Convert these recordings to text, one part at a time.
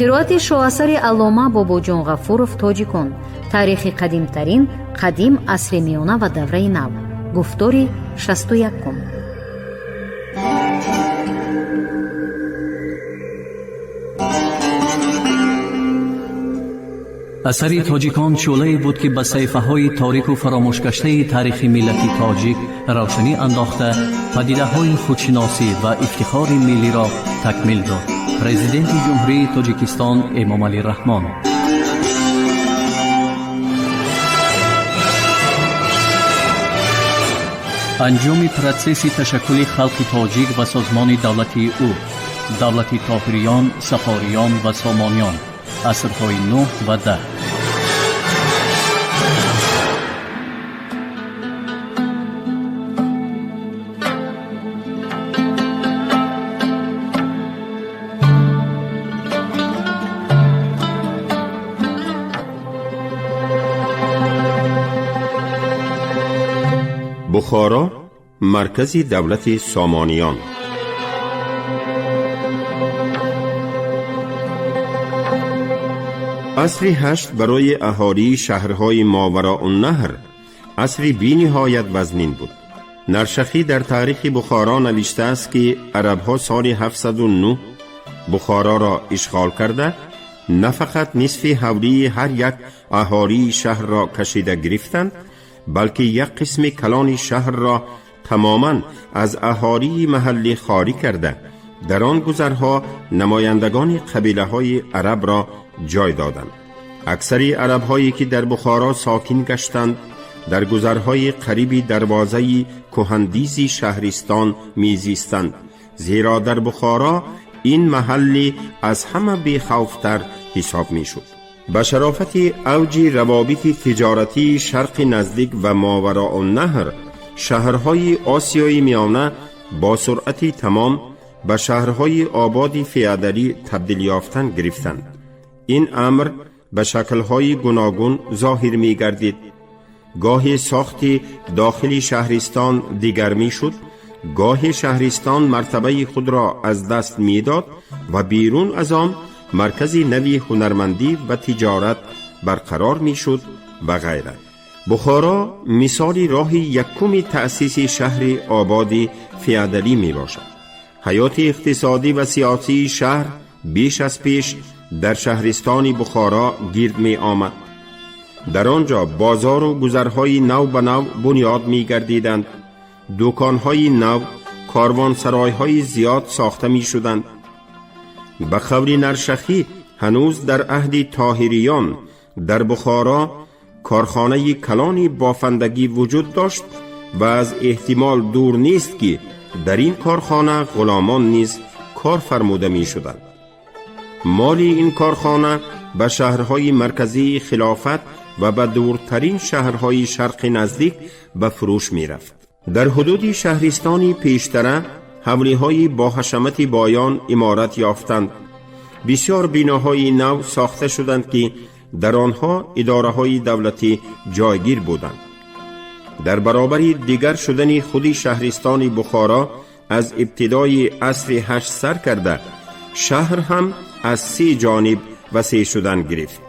қироати шоасари аллома бобоҷон ғафуров тоҷикун. таърихи қадимтарин қадим асри миёна ва давраи нав. гуфтори 61. асари тоҷикон шӯлае буд ки ба саҳифаҳои торику фаромӯшгаштаи таърихи миллати тоҷик равшанӣ андохта падидаҳои худшиносӣ ва ифтихори миллиро такмил дод. президенти ҷумҳурии тоҷикистон эмомалӣ раҳмон анҷоми протсесси ташаккули халқи тоҷик ва созмони давлати ӯ, давлати тоҳириён, сафориён ва сомониён, асрҳои 9 ва 10. بخارا مرکز دولت سامانیان. عصر 8 برای اهالی شهرهای ماوراء النهر عصری بی نهایت وزنین بود. نرشخی در تاریخ بخارا نوشته است که عربها سال 709 بخارا را اشغال کرده، نه فقط نصف حولی هر یک اهالی شهر را کشیده گرفتند، بلکه یک قسم کلان شهر را تماما از اهالی محلی خالی کرده در آن گذرها نمایندگان قبیله های عرب را جای دادند. اکثری عرب هایی که در بخارا ساکن گشتند در گذرهای قریب دروازه کهندیزی شهرستان میزیستند، زیرا در بخارا این محلی از همه بیخوفتر حساب می شد. به شرافت اوج روابط تجارتی شرق نزدیک و ماوراء النهر، شهرهای آسیای میانه با سرعت تمام به شهرهای آباد فئودالی تبدیل یافتن گرفتند. این امر به شکل‌های گوناگون ظاهر می‌گردید. گاهی ساخت داخلی شهرستان دیگر می‌شد، گاهی شهرستان مرتبه خود را از دست می‌داد و بیرون از آن مرکز نوی هنرمندی و تجارت برقرار می‌شد و غیره. بخارا مثال راه یکم تأسیس شهر آباد فئودالی میباشد. حیات اقتصادی و سیاسی شهر بیش از پیش در شهرستان بخارا گرد می آمد. در آنجا بازار و گذرهای نو به نو بنیاد می گردیدند. دکانهای نو، کاروانسرایهای زیاد ساخته می شدند. به قول نرشخی هنوز در عهد طاهریان در بخارا کارخانه کلان بافندگی وجود داشت و از احتمال دور نیست که در این کارخانه غلامان نیز کار فرموده می شدند. مال این کارخانه به شهرهای مرکزی خلافت و به دورترین شهرهای شرق نزدیک به فروش می رفت. در حدود شهرستانی پیشتره حولی‌های با حشمت بایان عمارت یافتند. بسیار بناهای نو ساخته شدند که در آنها اداره‌های دولتی جایگیر بودند. در برابر دیگر شدن خود شهرستان بخارا از ابتدای عصر 8 سر کرده، شهر هم از 3 جانب وسیع شدن گرفت.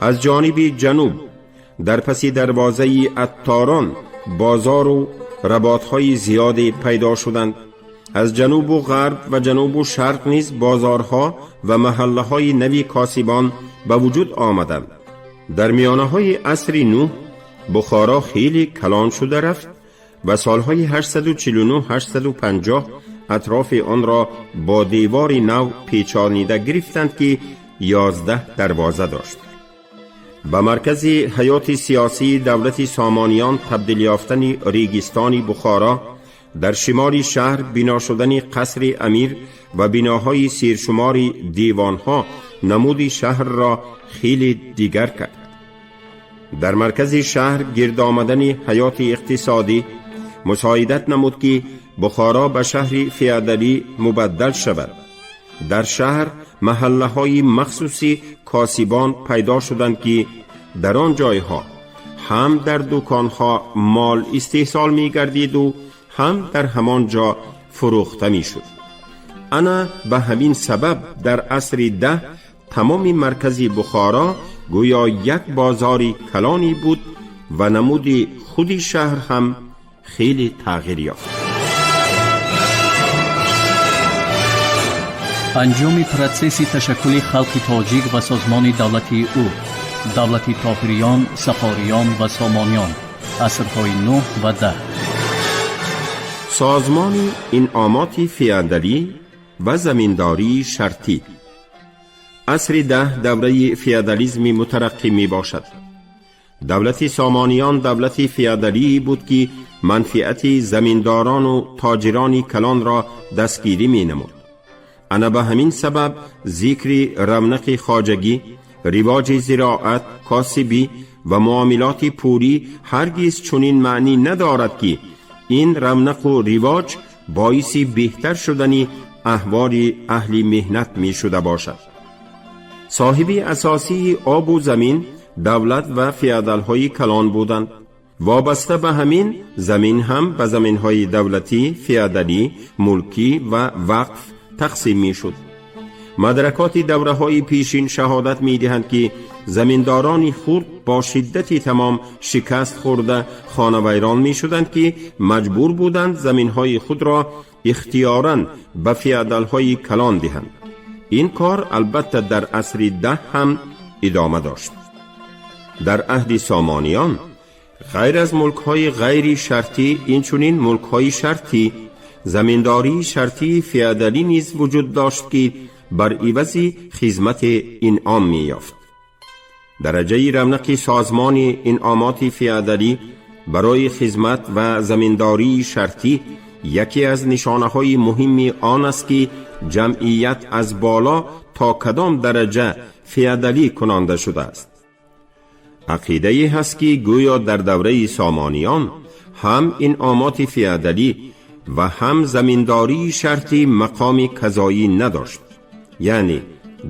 از جانب جنوب در پس دروازه عطاران بازار و رباطهای زیادی پیدا شدند. از جنوب و غرب و جنوب و شرق نیز بازارها و محله های نوی کاسبان به وجود آمدند. در میانه های عصر 9 بخارا خیلی کلان شده رفت و سالهای 849-850 اطراف آن را با دیوار نو پیچانیده گرفتند که 11 دروازه داشت. به مرکز حیات سیاسی دولت سامانیان تبدیل یافتن ریگستان بخارا، در شمال شهر بنا شدن قصر امیر و بناهای سیرشمار دیوانها نمود شهر را خیلی دیگر کرد. در مرکز شهر گرد آمدن حیات اقتصادی مساعدت نمود که بخارا به شهر فئودالی مبدل شود. در شهر محله های مخصوصی کاسبان پیدا شدند که در آن جایها هم در دکانها مال استحصال می گردید و هم در همان جا فروخته می شد. انا به همین سبب در عصر 10 تمام مرکز بخارا گویا یک بازاری کلانی بود و نمود خود شهر هم خیلی تغییر یافت. انجام پروسس تشکل خلق تاجیک و سازمان دولتی او، دولتی طاهریان، صفاریان و سامانیان، عصرهای 9 و 10. سازمان انعامات فیادالی و زمینداری شرطی. عصر 10 دوره فیادالیسم مترقی می باشد. دولت سامانیان دولت فیادالی بود که منفعت زمینداران و تاجران کلان را دستگیری می نمود. انا به همین سبب ذکر رونق خواجگی، رواج زراعت، کاسبی و معاملات پولی هرگز چنین معنی ندارد که این رونق و رواج باعث بهتر شدن احوال اهل مهنت می شده باشد. صاحب اساسی آب و زمین دولت و فیادال‌های کلان بودند. وابسته به همین زمین هم به زمین‌های دولتی، فیادالی، ملکی و وقف تقسیم می شد. مدرکات دوره‌های پیشین شهادت می دهند که زمینداران خرد با شدتی تمام شکست خورده خانه ویران می شدند که مجبور بودند زمین‌های خود را اختیاراً به فیادال‌های کلان دهند. این کار البته در عصر 10 هم ادامه داشت. در عهد سامانیان غیر از ملک‌های غیر شرطی اینچنین ملک‌های شرطی، زمینداری شرطی فیادالی نیز وجود داشت که بر عوض خدمت انعام می یافت. درجه رونق سازمان انعامات فیادالی برای خدمت و زمینداری شرطی یکی از نشانه‌های مهم آن است که جمعیت از بالا تا کدام درجه فیادالی کننده شده است. عقیده هست که گویا در دوره سامانیان هم انعامات فیادالی و هم زمینداری شرطی مقام قضایی نداشت، یعنی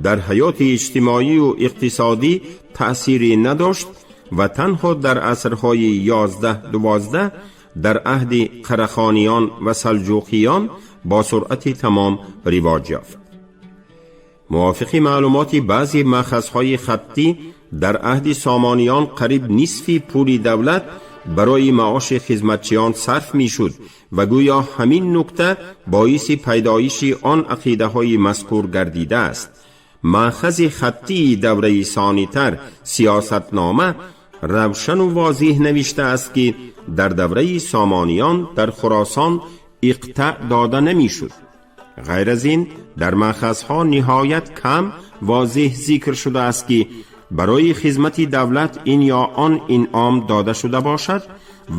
در حیات اجتماعی و اقتصادی تأثیری نداشت و تنها در عصرهای 11-12 در عهد قرخانیان و سلجوقیان با سرعت تمام رواج یافت. موافق معلومات بعضی مأخذهای خطی در عهد سامانیان قریب نصف پول دولت برای معاش خدمتچیان صرف می شد و گویا همین نکته باعث پیدایش آن عقیده های مذکور گردیده است. مأخذ خطی دوره ثانی‌تر سیاستنامه روشن و واضح نوشته است که در دوره سامانیان در خراسان اقطاع داده نمی شد. غیر از این در مأخذها نهایت کم واضح ذکر شده است که برای خدمت دولت این یا آن انعام داده شده باشد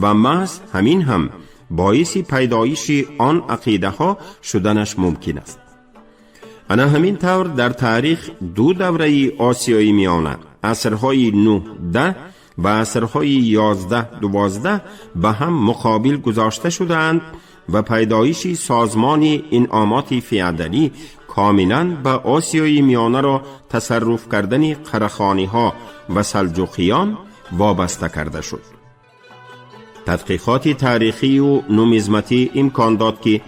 و محض همین هم باعث پیدایش آن عقیده ها شدنش ممکن است. انا همین طور در تاریخ دو دوره آسیایی میانه، عصرهای 9-10 و عصرهای 11-12 به هم مقابل گذاشته شدند و پیدایش سازمان انعامات فیادالی کاملا به آسیای میانه را تصرف کردن قرخانی ها و سلجوقیان وابسته کرده شد. تحقیقات تاریخی و نومیزماتی امکان داد که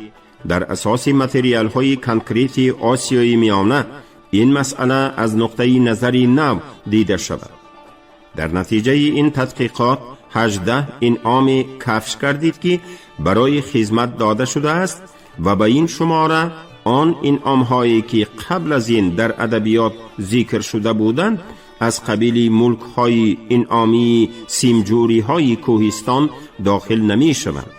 در اساس متریال های کنکریت آسیای میانه این مسئله از نقطه نظری نو دیده شود. در نتیجه این تحقیقات 18 انعام کفش کردید که برای خدمت داده شده است و به این شماره آن انعام هایی که قبل از این در ادبیات ذکر شده بودند از قبیل ملک های انعامی سیمجوری های کوهستان داخل نمی شوند.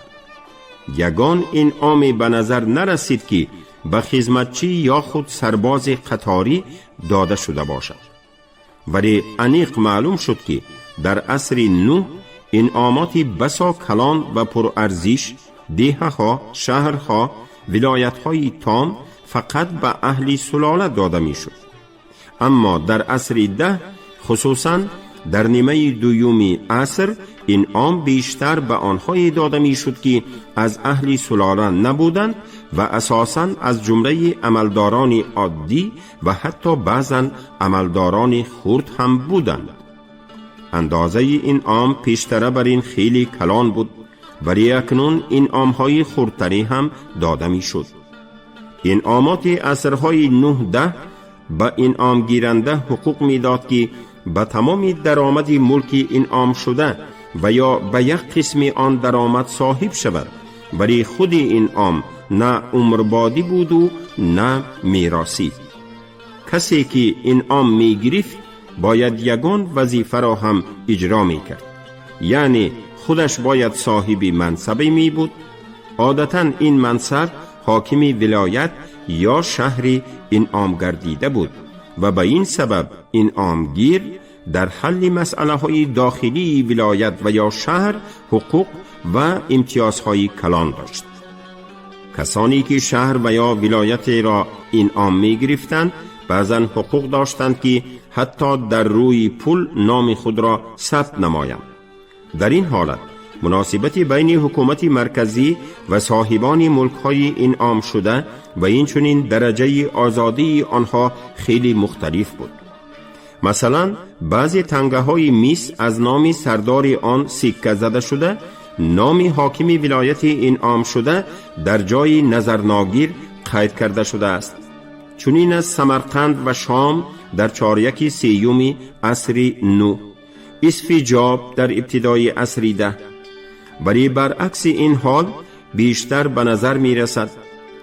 یگان انعام به نظر نرسید که به خدمتچی یا خود سرباز قطاری داده شده باشد، ولی انیق معلوم شد که در عصر 9 انعامات بسا کلان و پرارزش دیه‌ها، شهرها، ولایت‌های تام فقط به اهل سلاله داده می‌شد. اما در عصر 10 خصوصاً در نیمه دومی عصر انعام بیشتر به آنهایی داده می‌شد که از اهل سلاله نبودند و اساساً از جمله عملداران عادی و حتی بعضاً عملداران خرد هم بودند. اندازه انعام پیشتره بر این خیلی کلان بود، ولی اکنون انعام‌های خردتری هم داده می شد. انعامات عصرهای 9-10 به انعام گیرنده حقوق می داد که به تمام درآمد ملک انعام شده و یا به یک قسم آن درآمد صاحب شود، ولی خود انعام نه عمربادی بود و نه میراثی. کسی که انعام می گرفت باید یگان وظیفه را هم اجرا می کرد، یعنی خودش باید صاحب منصبی می بود. عادتاً این منصب حاکم ولایت یا شهری انعام گردیده بود و به این سبب انعامگیر در حل مسئله های داخلی ولایت و یا شهر حقوق و امتیازهای کلان داشت. کسانی که شهر و یا ولایت را انعام می گرفتند بعضاً حقوق داشتند که حتی در روی پول نام خود را ثبت نمایند. در این حالت مناسبت بین حکومت مرکزی و صاحبان ملک‌های انعام شده و این چنین درجه آزادی آنها خیلی مختلف بود. مثلا بعضی تنگه‌های میس از نام سردار آن سکه زده شده، نام حاکم ولایت انعام شده در جای نظرناگیر قید کرده شده است. چنین از سمرقند و شام در 4-3 عصر 9، اسفجاب در ابتدای عصر 10. ولی برعکس این حال بیشتر به نظر می رسد،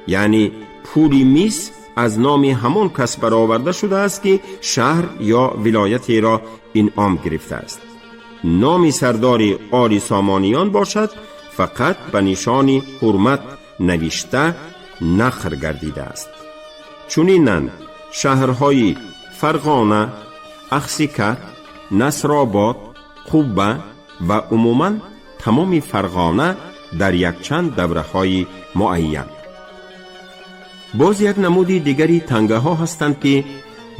یعنی پول میس از نام همون کس برآورده شده است که شهر یا ولایتی را انعام گرفته است. نام سردار آل سامانیان باشد فقط به نشان حرمت نوشته نخر گردیده است. چنیناً شهرهای فرغانه، اخسیکت، نصرآباد، قوبه و عموماً تمام فرغانه در یک چند دوره های معین. باز یک نمود دیگری تنگه ها هستند که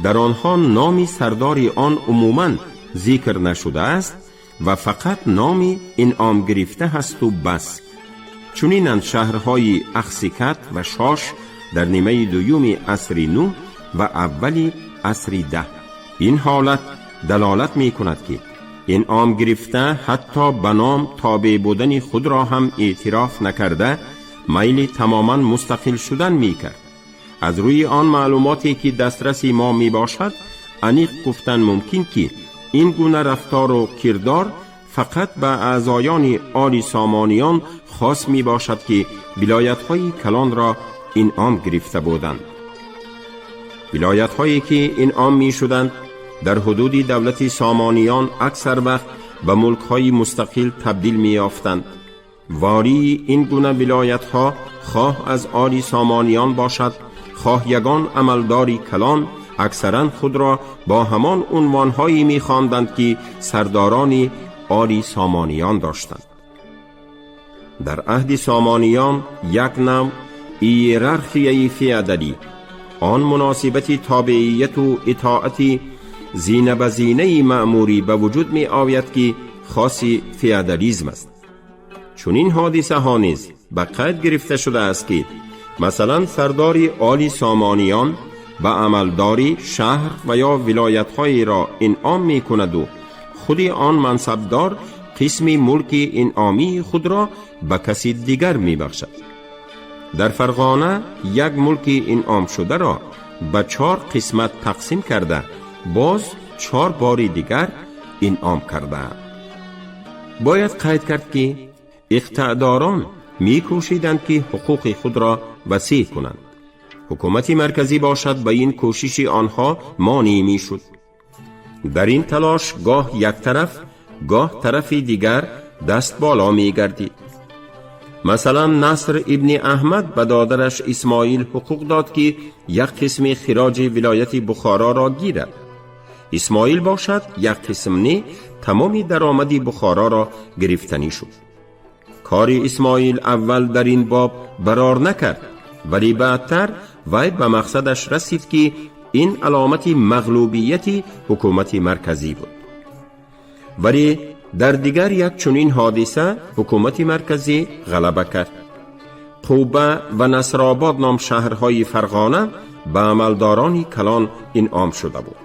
در آنها نام سردار آن عموماً ذکر نشده است و فقط نام انعام گرفته هست و بس. چنیناً شهرهای اخسیکت و شاش در نیمه دوم عصر 9 و اولی عصر 10. این حالت دلالت می کند که انعام گرفته حتی به نام تابع بودن خود را هم اعتراف نکرده میل تماما مستقل شدن می کرد. از روی آن معلوماتی که دسترس ما می باشد انیق گفتن ممکن که این گونه رفتار و کردار فقط به اعضایان آل سامانیان خاص می باشد که ولایت‌های کلان را انعام گرفته بودند. ولایت‌هایی که انعام می شدند در حدود دولت سامانیان اکثر وقت به ملک‌های مستقل تبدیل می یافتند. واری این گونه ولایت‌ها خواه از آل سامانیان باشد خواه یگان عملداری کلان اکثرا خود را با همان عنوان‌هایی می خواندند که سرداران آل سامانیان داشتند. در عهد سامانیان یک نوع هیرارخیای فئودالی، آن مناسبت تابعیت و اطاعت زینه به زینه مأموری به وجود می آید که خاصی فئودالیسم است. چون این حادثه ها نیز به قید گرفته شده است که مثلا سردار آل سامانیان به عملداری شهر و یا ولایت‌های را انعام می کند و خود آن منصبدار قسم ملک انعامی خود را به کسی دیگر می بخشد. در فرغانه یک ملک انعام شده را به 4 قسمت تقسیم کرده باز 4 بار دیگر انعام کرده. باید قید کرد که اقتداران می کوشیدند که حقوق خود را وسیع کنند. حکومت مرکزی باشد به این کوشش آنها مانع می شد. در این تلاش گاه یک طرف گاه طرف دیگر دست بالا می گردید. مثلا نصر ابن احمد به دادرش اسماعیل حقوق داد که یک قسم خراج ولایت بخارا را گیرد. اسماعیل باشد یک قسم نه تمامی درآمد بخارا را گرفتنی شد. کار اسماعیل اول در این باب برار نکرد ولی بعدتر وی به مقصدش رسید که این علامت مغلوبیت حکومت مرکزی بود. ولی در دیگر یک چنین حادثه حکومت مرکزی غلبه کرد. قوبه و نصرآباد نام شهرهای فرغانه به عملداران کلان انعام شده بود.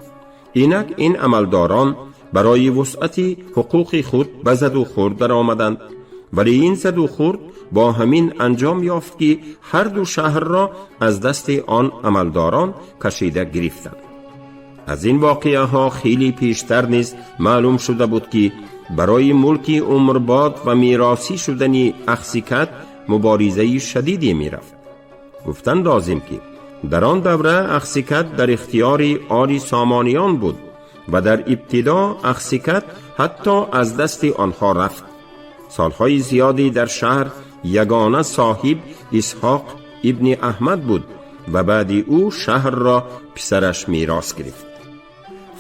اینک این عملداران برای وسعت حقوق خود به زد و خورد در آمدند، ولی این زد و خورد با همین انجام یافت که هر دو شهر را از دست آن عملداران کشیده گرفتند. از این واقعه ها خیلی پیشتر نیز معلوم شده بود که برای ملک عمرباد و میراثی شدن اخسیکت مبارزه شدیدی می رفت. گفتن لازم که در آن دوره اخسیکت در اختیار آل سامانیان بود و در ابتدا اخسیکت حتی از دست آنها رفت. سالهای زیادی در شهر یگانه صاحب اسحاق ابن احمد بود و بعد او شهر را پسرش میراث گرفت.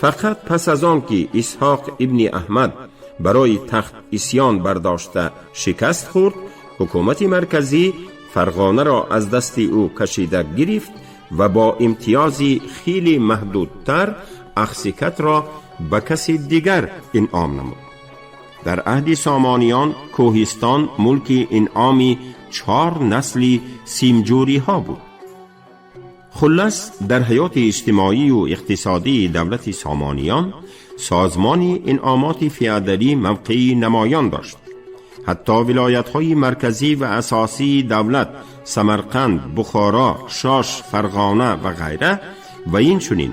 فقط پس از آن که اسحاق ابن احمد برای تخت عصیان برداشته شکست خورد، حکومت مرکزی فرغانه را از دست او کشیده گرفت و با امتیازی خیلی محدودتر اخسیکت را به کسی دیگر انعام نمود. در عهد سامانیان کوهستان ملک انعامی 4 نسل سیمجوری ها بود. خلاص در حیات اجتماعی و اقتصادی دولت سامانیان سازمان انعامات فیادلی موقعی نمایان داشت. حتی ولایت های مرکزی و اساسی دولت سمرقند، بخارا، شاش، فرغانه و غیره و این چنین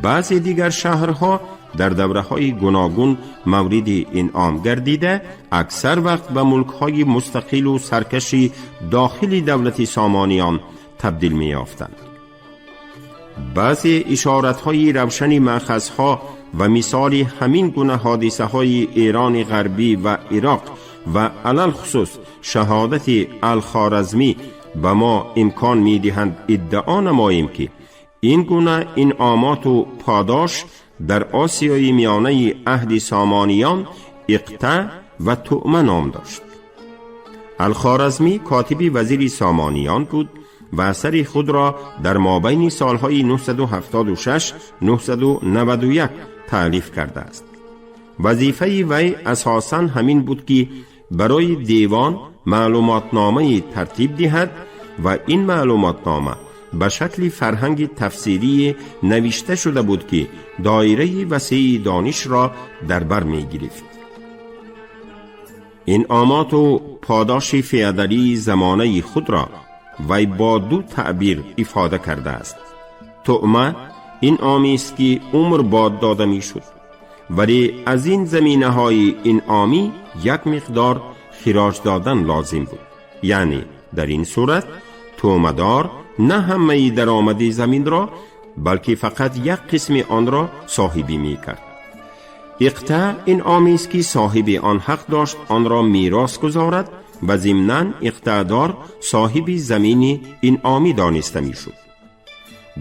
بعضی دیگر شهرها در دوره های گوناگون مورد انعام گردیده اکثر وقت به ملک های مستقل و سرکشی داخل دولت سامانیان تبدیل می یافتند. بعضی اشارت های روشن مأخذ ها و مثال همین گونه حادثه های ایران غربی و عراق و علل خصوص شهادت الخوارزمی به ما امکان می دهند ادعا نماییم که این گونه انعامات و پاداش در آسیای میانه عهد سامانیان اقطع و طعمه نام داشت. الخوارزمی کاتب وزیر سامانیان بود و اثر خود را در مابین سالهای 976 991 تألیف کرده است. وظیفه وی اساساً همین بود که برای دیوان معلوماتنامه ترتیب دهد و این معلوماتنامه به شکل فرهنگ تفسیری نوشته شده بود که دایره وسیع دانش را در بر می گرفت. انعامات و پاداش فیادلی زمانه خود را وی با 2 تعبیر افاده کرده است. طعمه انعامی است که عمر باد داده می شد، ولی از این زمینه های انعامی یک مقدار خراج دادن لازم بود. یعنی در این صورت طعمه دار نه همه درآمد زمین را بلکه فقط یک قسم آن را صاحبی می کرد. اقطاع انعامی است که صاحب آن حق داشت آن را میراث گذارد و ضمناً اقطاعدار صاحب زمین انعامی دانسته می شد.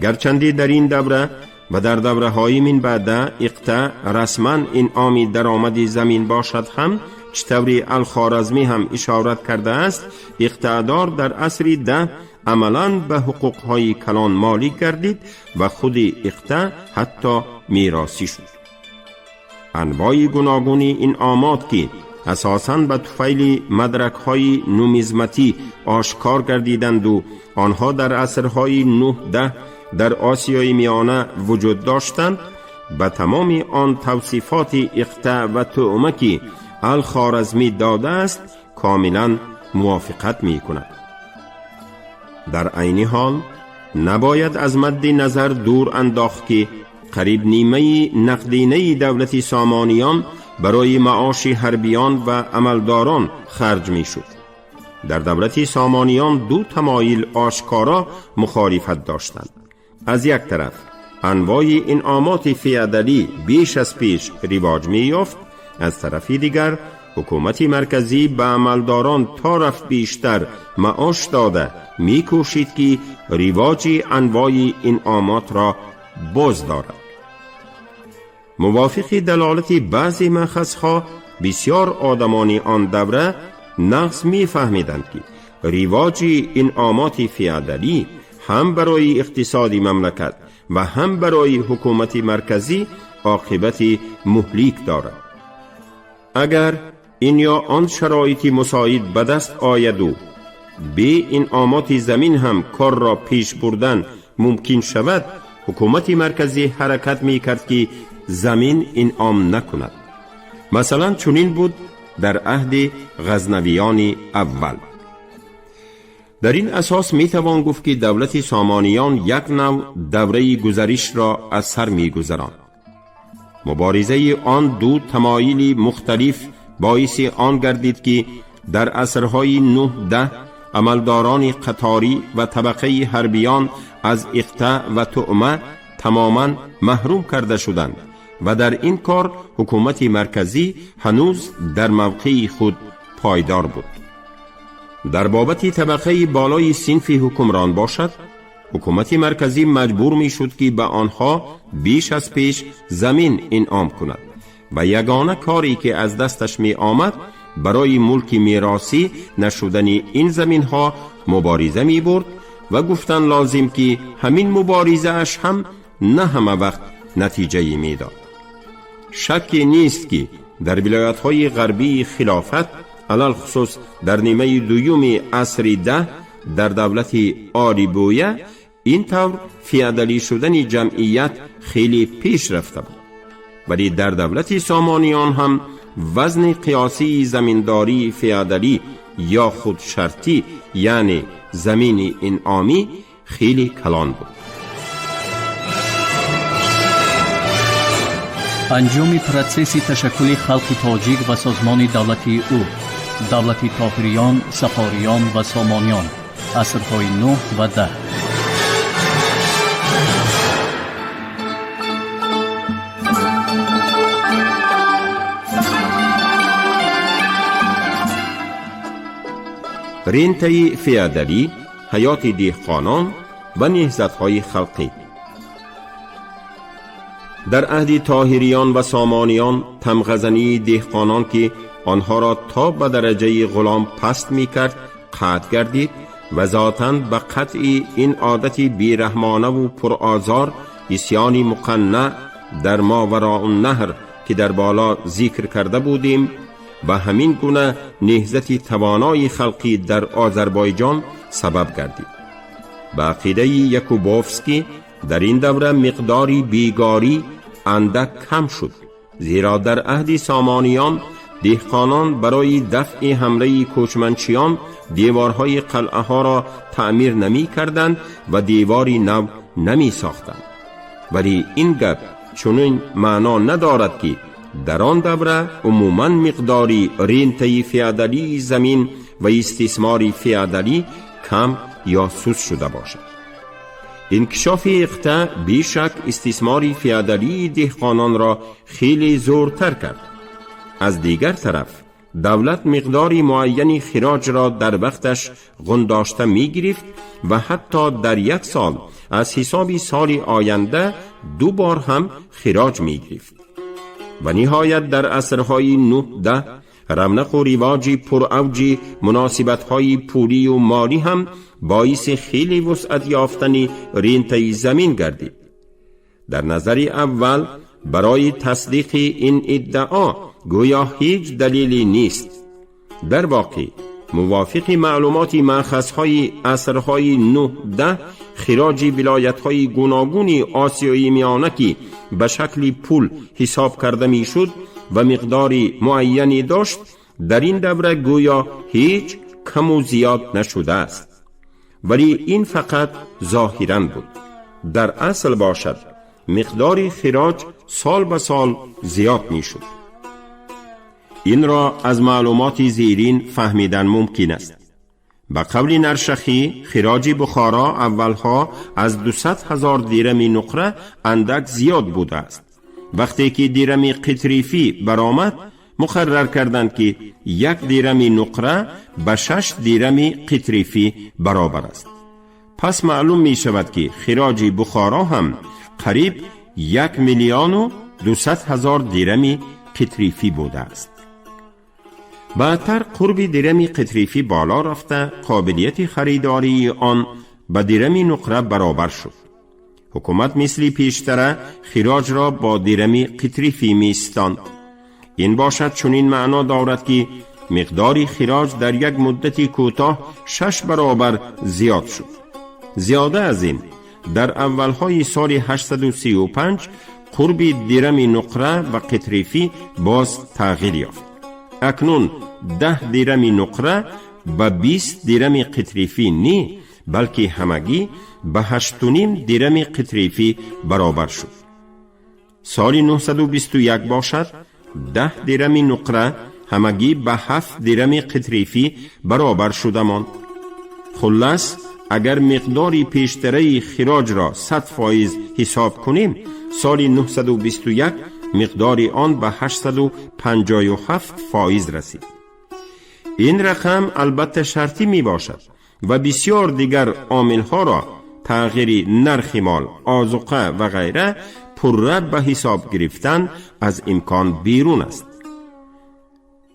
گرچند در این دوره و در دوره های من بعد اقطاع رسما انعامی درآمد زمین باشد هم چطوری الخوارزمی هم اشارت کرده است، اقطاعدار در عصر 10 عملاً به حقوقهای کلان مالک گردید و خود اقطاع حتی میراثی شد. انواع گوناگون انعامات که اساساً به طفیل مدرک‌های نومیزماتی آشکار گردیدند و آنها در عصرهای 9-10 در آسیای میانه وجود داشتند، به تمام آن توصیفات اقطاع و طعمه که الخوارزمی داده است کاملاً موافقت می کند. در عین حال نباید از مد نظر دور انداخت که قریب نیمه نقدینه دولت سامانیان برای معاش حربیان و عملداران خرج می شد. در دولت سامانیان 2 تمایل آشکارا مخالفت داشتند. از یک طرف انواع انعامات فیادلی بیش از پیش رواج می یافت، از طرف دیگر حکومت مرکزی به عملداران تا رفت بیشتر معاش داده می کوشید که رواج انواع انعامات را باز دارد. موافق دلالت بعضی مأخذها بسیار آدمان آن دوره نقص می فهمیدند که رواج انعامات فیادلی هم برای اقتصاد مملکت و هم برای حکومت مرکزی عاقبت مهلک دارد. اگر این یا آن شرایطی مساعد به دست آید و به انعامات زمین هم کار را پیش بردن ممکن شود، حکومت مرکزی حرکت می کرد که زمین انعام نکند. مثلا چنین بود در عهد غزنویان اول. در این اساس می توان گفت که دولت سامانیان یک نوع دوره گذریش را از سر می گذراند. مبارزه آن دو تمایلی مختلف باعث آن گردید که در عصرهای 9-10 عملداران قطاری و طبقه حربیان از اقطاع و طعمه تماما محروم کرده شدند و در این کار حکومت مرکزی هنوز در موقع خود پایدار بود. در بابت طبقه بالای صنف حکمران باشد، حکومت مرکزی مجبور می شد که به آنها بیش از پیش زمین انعام کند و یگانه کاری که از دستش می آمد برای ملک میراثی نشدن این زمین ها مبارزه می برد و گفتن لازم که همین مبارزه اش هم نه همه وقت نتیجه می داد. شکی نیست که در ولایت های غربی خلافت، علل خصوص در نیمه دوم عصر 10 در دولت آلی بویه، این طور فیادالی شدن جمعیت خیلی پیش رفته بود. ولی در دولت سامانیان هم وزن قیاسی زمینداری فیادالی یا خود شرطی یعنی زمین انعامی خیلی کلان بود. انجام پروسس تشکل خلق تاجیک و سازمان دولتی او، دولت طاهریان، صفاریان و سامانیان، عصرهای 9 و 10. رنته فیادالی، حیات دهقانان و نهضت‌های خلقی. در عهد طاهریان و سامانیان تمغزنی دهقانان که آنها را تا به درجه غلام پست می کرد قطع گردید و ذاتاً به قطع این عادت بیرحمانه و پرآزار اسیانی مقنع در ماوراء النهر که در بالا ذکر کرده بودیم و همین گونه نهضت توانای خلقی در آذربایجان سبب گردید. به عقیده یاکوبوفسکی در این دوره مقداری بیگاری اندک کم شد، زیرا در عهد سامانیان دهقانان برای دفع حمله کوچمنچیان دیوارهای قلعه ها را تعمیر نمی کردند و دیواری نو نمی ساختند. ولی این گپ چنین معنا ندارد که در آن دوره عموماً مقداری رنته فیادالی زمین و استثمار فیادالی کم یا سست شده باشد. انکشاف اقطاع بیشک استثمار فیادالی دهقانان را خیلی زورتر کرد. از دیگر طرف دولت مقداری معینی خراج را در وقتش غنداشته می گرفت و حتی در یک سال از حساب سال آینده 2 بار هم خراج می گرفت. و نهایت در عصرهای 9-10 رونق و رواج پراوج مناسبت‌های پولی و مالی هم باعث خیلی وسعت یافتن رنته زمین گردید. در نظر اول برای تصدیق این ادعا گویا هیچ دلیلی نیست. در واقع موافق معلومات مأخذهای عصرهای 9-10 خراج ولایت‌های گوناگون آسیای میانه که به شکل پول حساب کرده میشد و مقداری معینی داشت، در این دوره گویا هیچ کم و زیاد نشده است. ولی این فقط ظاهراً بود. در اصل باشد مقدار خراج سال به سال زیاد میشد. این را از معلومات زیرین فهمیدن ممکن است. به قول نرشخی خراج بخارا اولها از 200,000 درم نقره اندک زیاد بوده است. وقتی که درم قطریفی برآمد مقرر کردند که 1 درم نقره به 6 درم قطریفی برابر است. پس معلوم می شود که خراج بخارا هم قریب 1,200,000 درم قطریفی بوده است. بعدتر قرب درم قطریفی بالا رفته قابلیت خریداری آن به درم نقره برابر شد. حکومت مثل پیشتره خراج را با درم قطریفی میستاند. این باشد چنین معنا دارد که مقدار خراج در یک مدت کوتاه 6 برابر زیاد شد. زیاده از این، در اولهای سال 835 قرب درم نقره و قطریفی باز تغییر یافت. اکنون 10 درم نقره و 20 درم قطریفی نی، بلکه همگی به 8.5 درم قطریفی برابر شد. سال 921 باشد 10 درم نقره همگی به 7 درم قطریفی برابر شده ماند. خلاص اگر مقدار پیشتره خراج را 100% حساب کنیم، سال 921 مقدار آن به 857% رسید. این رقم البته شرطی می باشد و بسیار دیگر عامل ها را، تغییر نرخ مال، آذوقه و غیره، پرره به حساب گرفتن از امکان بیرون است.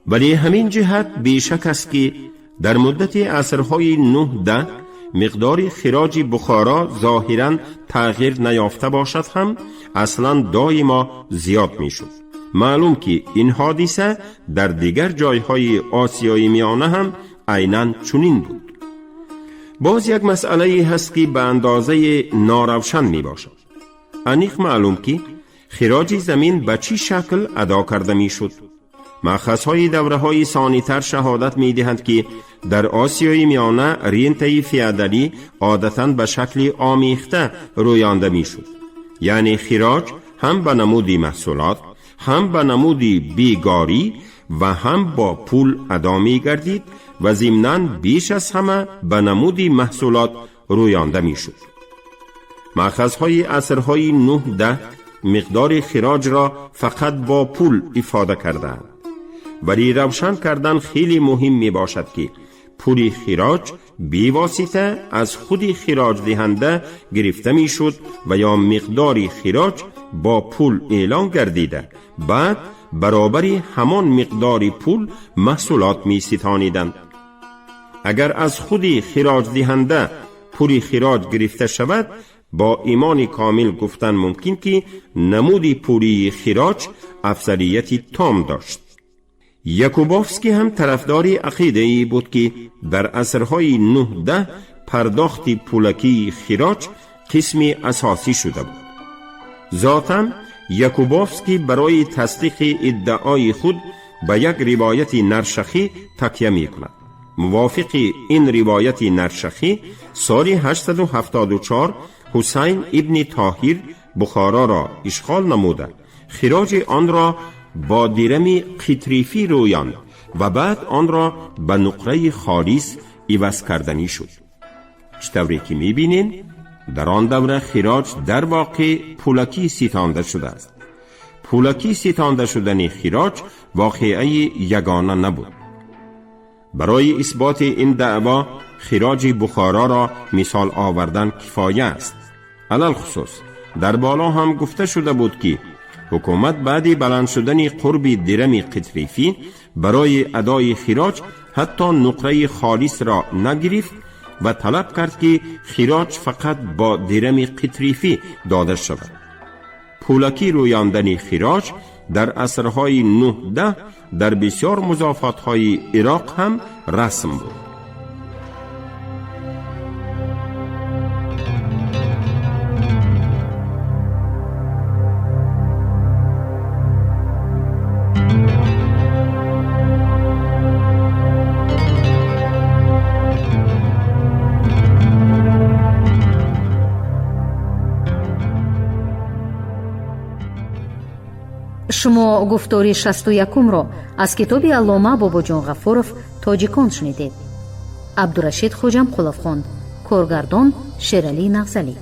ولی همین جهت بیشک است که در مدت عصرهای 9-10 مقدار خراج بخارا ظاهراً تغییر نیافته باشد هم اصلاً دائما زیاد می شد. معلوم که این حادثه در دیگر جایهای آسیای میانه هم عیناً چنین بود. باز یک مسئله هست که به اندازه ناروشن می باشد. انیق معلوم که خراج زمین به چی شکل ادا کرده می شد. مأخذهای دوره های ثانی‌تر شهادت می دهند که در آسیای میانه رینته فیودالی عادتاً به شکل آمیخته رویانده می شد. یعنی خراج هم به نمودی محصولات، هم به نمودی بیگاری و هم با پول ادا می گردید و ضمناً بیش از همه به نمودی محصولات رویانده می شد. مأخذهای عصرهای 9-10 مقدار خراج را فقط با پول افاده کردند. ولی روشن کردن خیلی مهم می باشد که پول خراج بی واسطه از خود خراج دهنده گرفته می شد و یا مقدار خراج با پول اعلان گردیده، بعد برابری همان مقدار پول محصولات می ستانیدند. اگر از خود خراج دهنده پول خراج گرفته شود، با ایمان کامل گفتن ممکن که نمود پولی خراج افضلیتی تام داشت. یاکوبوفسکی هم طرفدار عقیده ای بود که در عصرهای 9-10 پرداخت پولکی خراج قسمی اساسی شده بود. ذاتاً یاکوبوفسکی برای تصدیق ادعای خود به یک روایت نرشخی تکیه می کند. موافق این روایت نرشخی سال 874 حسین ابن طاهر بخارا را اشغال نموده خراج آن را با درم قطریفی رویاند و بعد آن را به نقره خالص عوض کردنی شد. چطوری که می‌بینین در آن دوره خراج در واقع پولکی ستانده شده است. پولکی ستانده شدن خراج واقعه یگانه نبود. برای اثبات این دعوا خراج بخارا را مثال آوردن کفایه است. علل خصوص در بالا هم گفته شده بود که حکومت بعد بلند شدن قرب درم قطریفی برای ادای خراج حتی نقره خالص را نگرفت و طلب کرد که خراج فقط با درم قطریفی داده شود. پولکی رویاندن خراج در عصرهای 9-10 در بسیار مضافات‌های عراق هم رسم بود. شما گفتاری 61 را از کتاب علامه باباجان غفورов تاجیکان شنیدید. عبدالرشید خوجم خلافخوند، کارگردان شیرعلی نغزلی.